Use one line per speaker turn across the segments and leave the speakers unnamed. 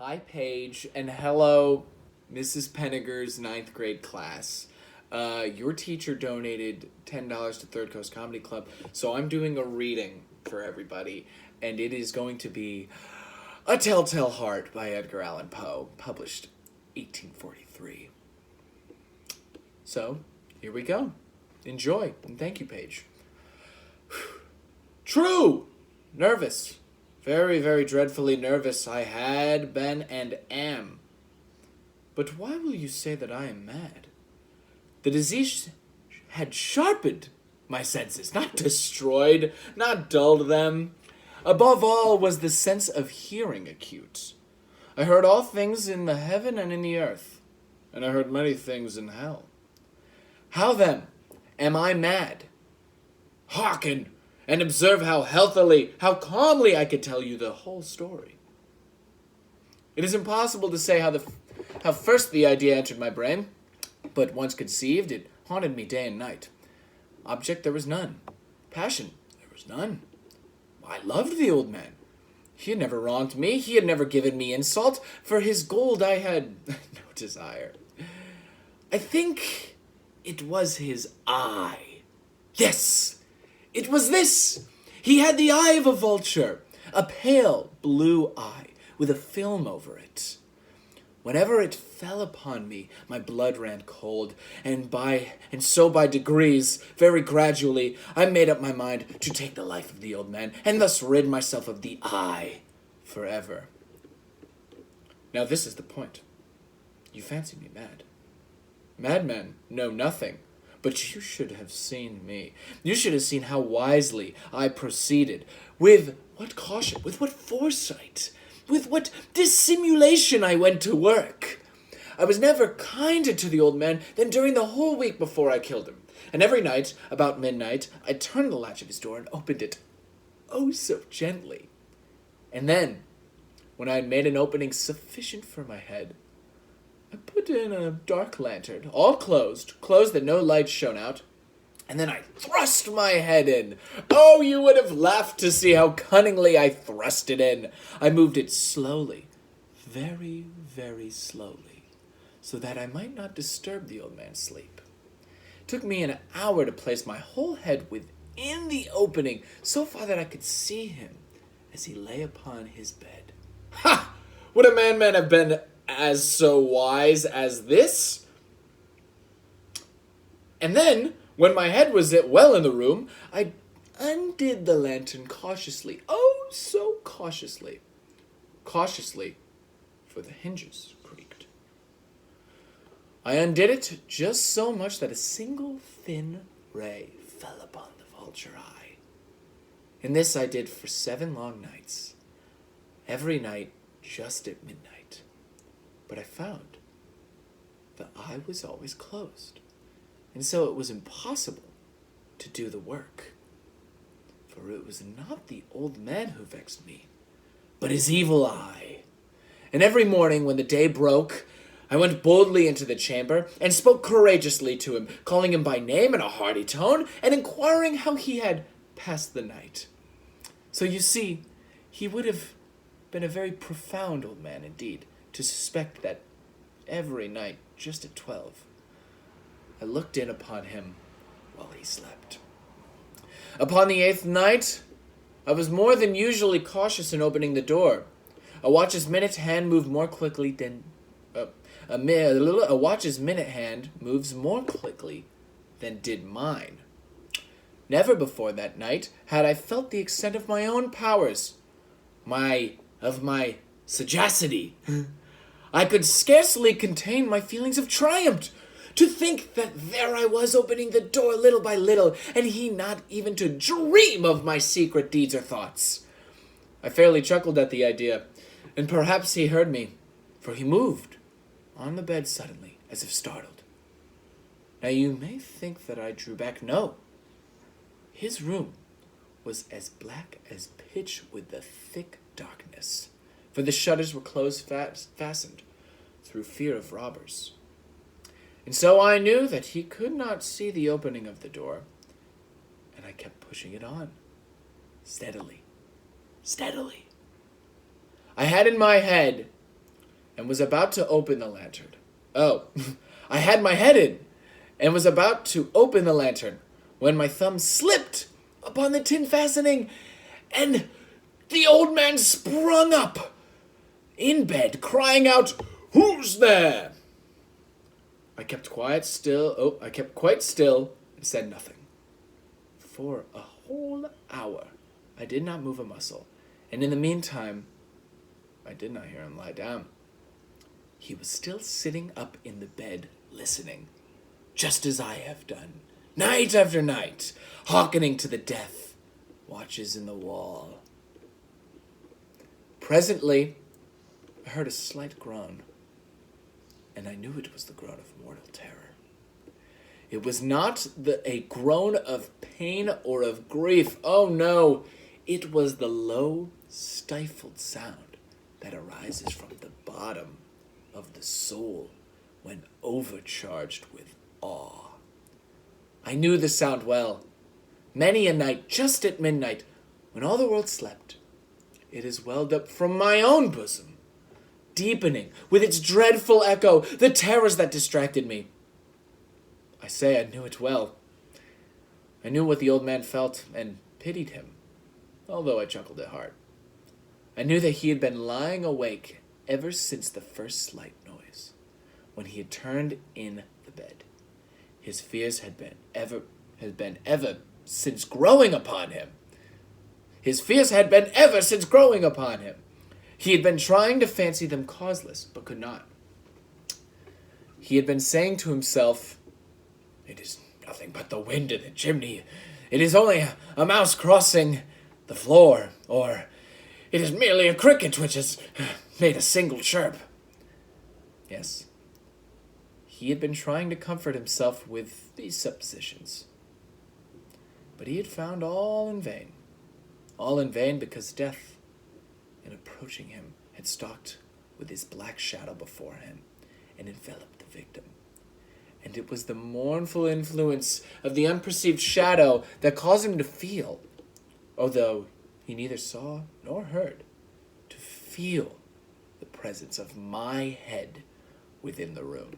Hi, Paige, and hello, Mrs. Penniger's ninth grade class. Your teacher donated $10 to Third Coast Comedy Club, so I'm doing a reading for everybody, and it is going to be A Telltale Heart by Edgar Allan Poe, published 1843. So, here we go. Enjoy, and thank you, Paige. True! Nervous. Very, very dreadfully nervous I had been and am. But why will you say that I am mad? The disease had sharpened my senses, not destroyed, not dulled them. Above all was the sense of hearing acute. I heard all things in the heaven and in the earth, and I heard many things in hell. How then am I mad? Hearken! And observe how healthily, how calmly I could tell you the whole story. It is impossible to say how first the idea entered my brain, but once conceived, it haunted me day and night. Object there was none. Passion there was none. I loved the old man. He had never wronged me. He had never given me insult. For his gold I had no desire. I think it was his eye. Yes! It was this! He had the eye of a vulture, a pale blue eye with a film over it. Whenever it fell upon me, my blood ran cold, and so by degrees, very gradually, I made up my mind to take the life of the old man, and thus rid myself of the eye forever. Now this is the point. You fancy me mad. Madmen know nothing. But you should have seen me. You should have seen how wisely I proceeded. With what caution, with what foresight, with what dissimulation I went to work. I was never kinder to the old man than during the whole week before I killed him. And every night, about midnight, I turned the latch of his door and opened it, oh so gently. And then, when I had made an opening sufficient for my head, I put in a dark lantern, all closed that no light shone out, and then I thrust my head in. Oh, you would have laughed to see how cunningly I thrust it in. I moved it slowly, very, very slowly, so that I might not disturb the old man's sleep. It took me an hour to place my whole head within the opening, so far that I could see him as he lay upon his bed. Ha! Would a man have been as so wise as this? And then, when my head was well in the room, I undid the lantern cautiously, oh so cautiously. Cautiously, for the hinges creaked. I undid it just so much that a single thin ray fell upon the vulture eye. And this I did for 7 long nights, every night just at midnight. But I found the eye was always closed, and so it was impossible to do the work. For it was not the old man who vexed me, but his evil eye. And every morning when the day broke, I went boldly into the chamber and spoke courageously to him, calling him by name in a hearty tone, and inquiring how he had passed the night. So you see, he would have been a very profound old man indeed, to suspect that every night, just at 12, I looked in upon him while he slept. Upon the 8th night, I was more than usually cautious in opening the door. A watch's minute hand moved more quickly than a watch's minute hand moves more quickly than did mine. Never before that night had I felt the extent of my own powers, of my sagacity. I could scarcely contain my feelings of triumph. To think that there I was opening the door little by little, and he not even to dream of my secret deeds or thoughts. I fairly chuckled at the idea, and perhaps he heard me, for he moved on the bed suddenly, as if startled. Now you may think that I drew back. No. His room was as black as pitch with the thick darkness, for the shutters were close fastened through fear of robbers. And so I knew that he could not see the opening of the door, and I kept pushing it on, steadily. I had in my head and was about to open the lantern. Oh, I had my head in and was about to open the lantern when my thumb slipped upon the tin fastening and the old man sprung up in bed, crying out, "Who's there?" I kept quite still and said nothing. For a whole hour, I did not move a muscle, and in the meantime, I did not hear him lie down. He was still sitting up in the bed, listening, just as I have done, night after night, hearkening to the death watches in the wall. Presently, I heard a slight groan, and I knew it was the groan of mortal terror. It was not a groan of pain or of grief. Oh no, it was the low, stifled sound that arises from the bottom of the soul when overcharged with awe. I knew the sound well. Many a night, just at midnight, when all the world slept, it has welled up from my own bosom, deepening with its dreadful echo the terrors that distracted me. I say I knew it well. I knew what the old man felt and pitied him, although I chuckled at heart. I knew that he had been lying awake ever since the first slight noise, when he had turned in the bed. His fears had been ever since growing upon him. His fears had been ever since growing upon him. He had been trying to fancy them causeless, but could not. He had been saying to himself, "It is nothing but the wind in the chimney. It is only a mouse crossing the floor, or it is merely a cricket which has made a single chirp." Yes, he had been trying to comfort himself with these suppositions. But he had found all in vain. All in vain because death, in approaching him, had stalked with his black shadow before him and enveloped the victim. And it was the mournful influence of the unperceived shadow that caused him to feel, although he neither saw nor heard, to feel the presence of my head within the room.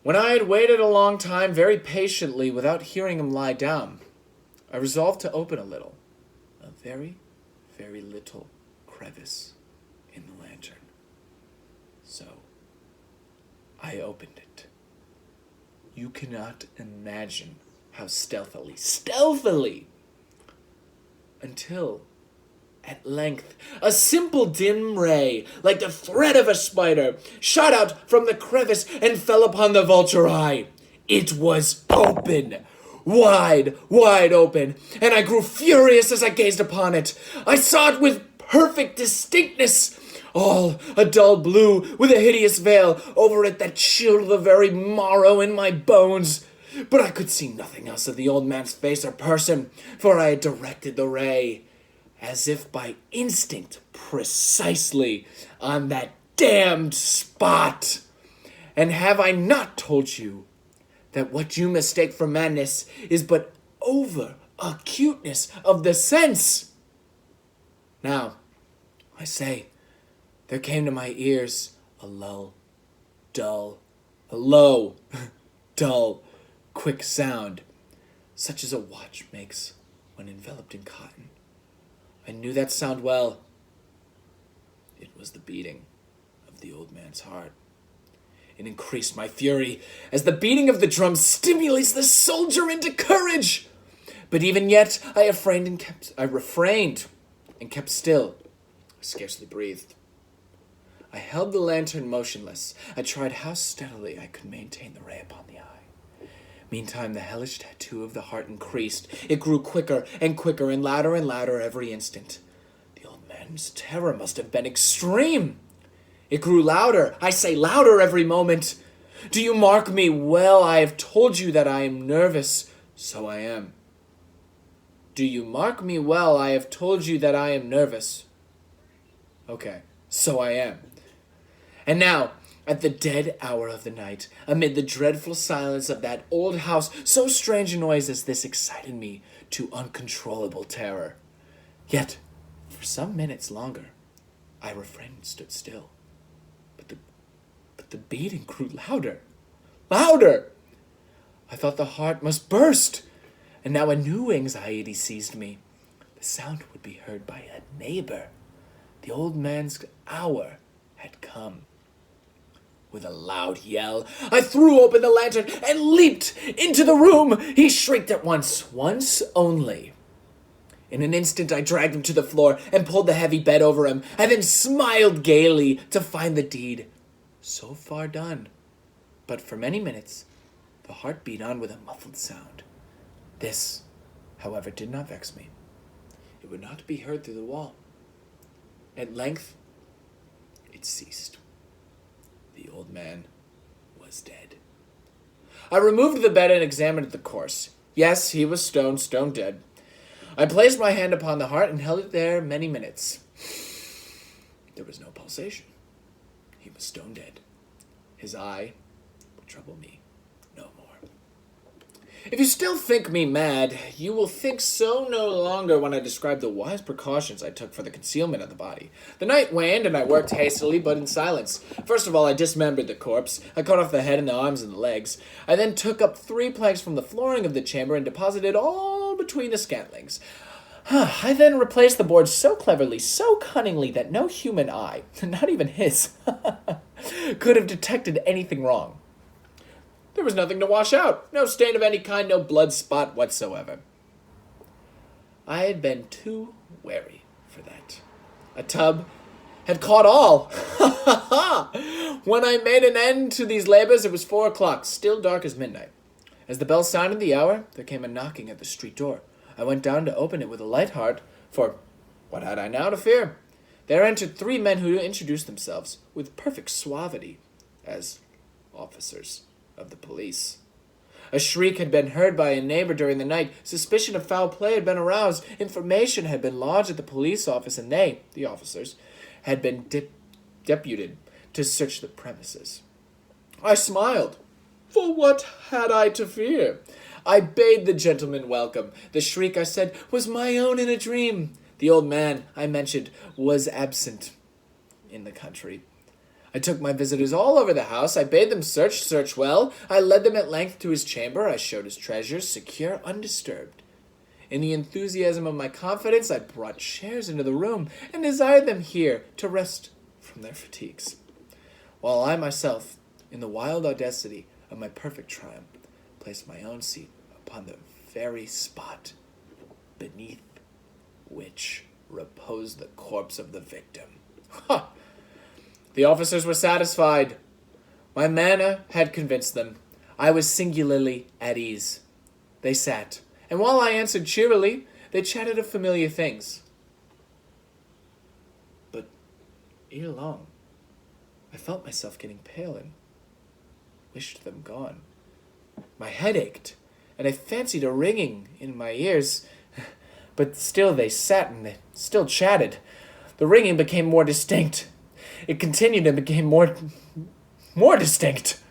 When I had waited a long time very patiently without hearing him lie down, I resolved to open a very, very little crevice in the lantern. So I opened it. You cannot imagine how stealthily, until at length a simple dim ray, like the thread of a spider, shot out from the crevice and fell upon the vulture eye. It was open, wide open, and I grew furious as I gazed upon it. I saw it with perfect distinctness, all a dull blue with a hideous veil over it that chilled the very marrow in my bones. But I could see nothing else of the old man's face or person, for I had directed the ray, as if by instinct, precisely on that damned spot. And have I not told you that what you mistake for madness is but over-acuteness of the sense? Now, I say, there came to my ears a low, dull, quick sound, such as a watch makes when enveloped in cotton. I knew that sound well. It was the beating of the old man's heart. It increased my fury, as the beating of the drum stimulates the soldier into courage. But even yet, I refrained and kept still. I scarcely breathed. I held the lantern motionless. I tried how steadily I could maintain the ray upon the eye. Meantime, the hellish tattoo of the heart increased. It grew quicker and quicker and louder every instant. The old man's terror must have been extreme. It grew louder, I say louder every moment. Do you mark me well? I have told you that I am nervous. So I am. Do you mark me well? I have told you that I am nervous. Okay, so I am. And now, at the dead hour of the night, amid the dreadful silence of that old house, so strange a noise as this excited me to uncontrollable terror. Yet, for some minutes longer, I refrained and stood still, the beating grew louder. Louder! I thought the heart must burst, and now a new anxiety seized me. The sound would be heard by a neighbor. The old man's hour had come. With a loud yell, I threw open the lantern and leaped into the room. He shrieked at once only. In an instant, I dragged him to the floor and pulled the heavy bed over him. I then smiled gaily to find the deed so far done. But for many minutes, the heart beat on with a muffled sound. This, however, did not vex me. It would not be heard through the wall. At length, it ceased. The old man was dead. I removed the bed and examined the corpse. Yes, he was stone dead. I placed my hand upon the heart and held it there many minutes. There was no pulsation. He was stone dead. His eye would trouble me no more. If you still think me mad, you will think so no longer when I describe the wise precautions I took for the concealment of the body. The night waned, and I worked hastily, but in silence. First of all, I dismembered the corpse. I cut off the head and the arms and the legs. I then took up 3 planks from the flooring of the chamber and deposited all between the scantlings. I then replaced the boards so cleverly, so cunningly, that no human eye, not even his, could have detected anything wrong. There was nothing to wash out, no stain of any kind, no blood spot whatsoever. I had been too wary for that. A tub had caught all. When I made an end to these labors, it was 4 o'clock, still dark as midnight. As the bell sounded the hour, there came a knocking at the street door. I went down to open it with a light heart, for what had I now to fear? There entered 3 men who introduced themselves with perfect suavity as officers of the police. A shriek had been heard by a neighbor during the night. Suspicion of foul play had been aroused. Information had been lodged at the police office, and they, the officers, had been deputed to search the premises. I smiled. For what had I to fear? I bade the gentleman welcome. The shriek, I said, was my own in a dream. The old man, I mentioned, was absent in the country. I took my visitors all over the house. I bade them search well. I led them at length to his chamber. I showed his treasures, secure, undisturbed. In the enthusiasm of my confidence, I brought chairs into the room and desired them here to rest from their fatigues, while I myself, in the wild audacity of my perfect triumph, placed my own seat upon the very spot beneath which reposed the corpse of the victim. Ha! The officers were satisfied. My manner had convinced them. I was singularly at ease. They sat, and while I answered cheerily, they chatted of familiar things. But ere long, I felt myself getting pale and wished them gone. My head ached, and I fancied a ringing in my ears, but still they sat and they still chatted. The ringing became more distinct. It continued and became more distinct.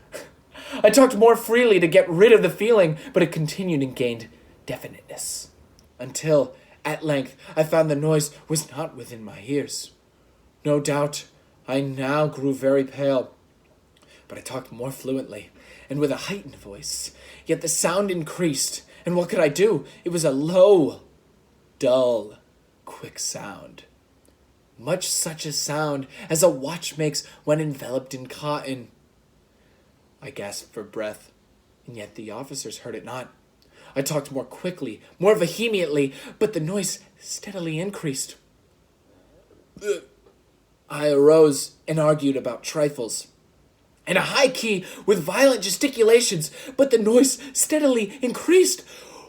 I talked more freely to get rid of the feeling, but it continued and gained definiteness, until, at length, I found the noise was not within my ears. No doubt, I now grew very pale, but I talked more fluently, and with a heightened voice. Yet the sound increased, and what could I do? It was a low, dull, quick sound. Much such a sound as a watch makes when enveloped in cotton. I gasped for breath, and yet the officers heard it not. I talked more quickly, more vehemently, but the noise steadily increased. I arose and argued about trifles in a high key with violent gesticulations, but the noise steadily increased.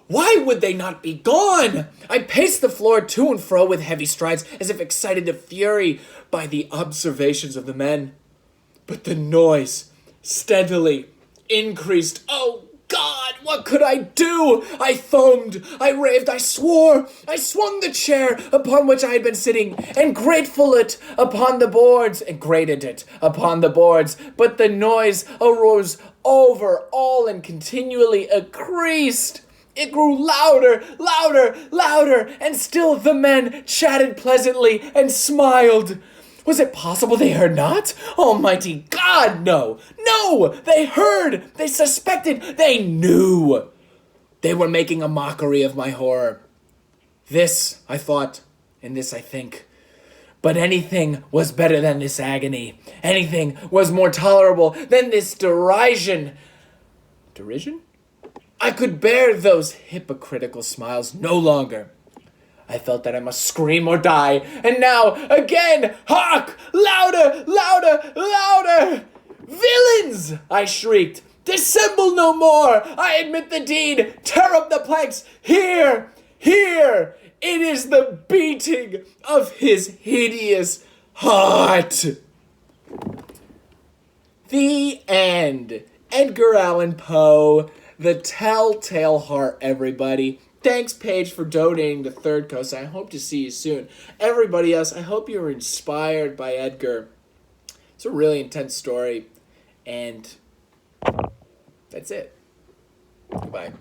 Why would they not be gone? I paced the floor to and fro with heavy strides, as if excited to fury by the observations of the men. But the noise steadily increased. Oh, God, what could I do? I foamed, I raved, I swore. I swung the chair upon which I had been sitting, and grated it upon the boards, but the noise arose over all and continually increased. It grew louder, and still the men chatted pleasantly and smiled. Was it possible they heard not? Almighty God! God, no! No! They heard! They suspected! They knew! They were making a mockery of my horror. This, I thought, and this I think. But anything was better than this agony. Anything was more tolerable than this derision. Derision? I could bear those hypocritical smiles no longer. I felt that I must scream or die. And now, again, hark! Louder, louder, louder! Villains! I shrieked. Dissemble no more! I admit the deed! Tear up the planks! Here! Here! It is the beating of his hideous heart! The end. Edgar Allan Poe, The Telltale Heart, everybody. Thanks, Paige, for donating to Third Coast. I hope to see you soon. Everybody else, I hope you were inspired by Edgar. It's a really intense story. And that's it. Goodbye.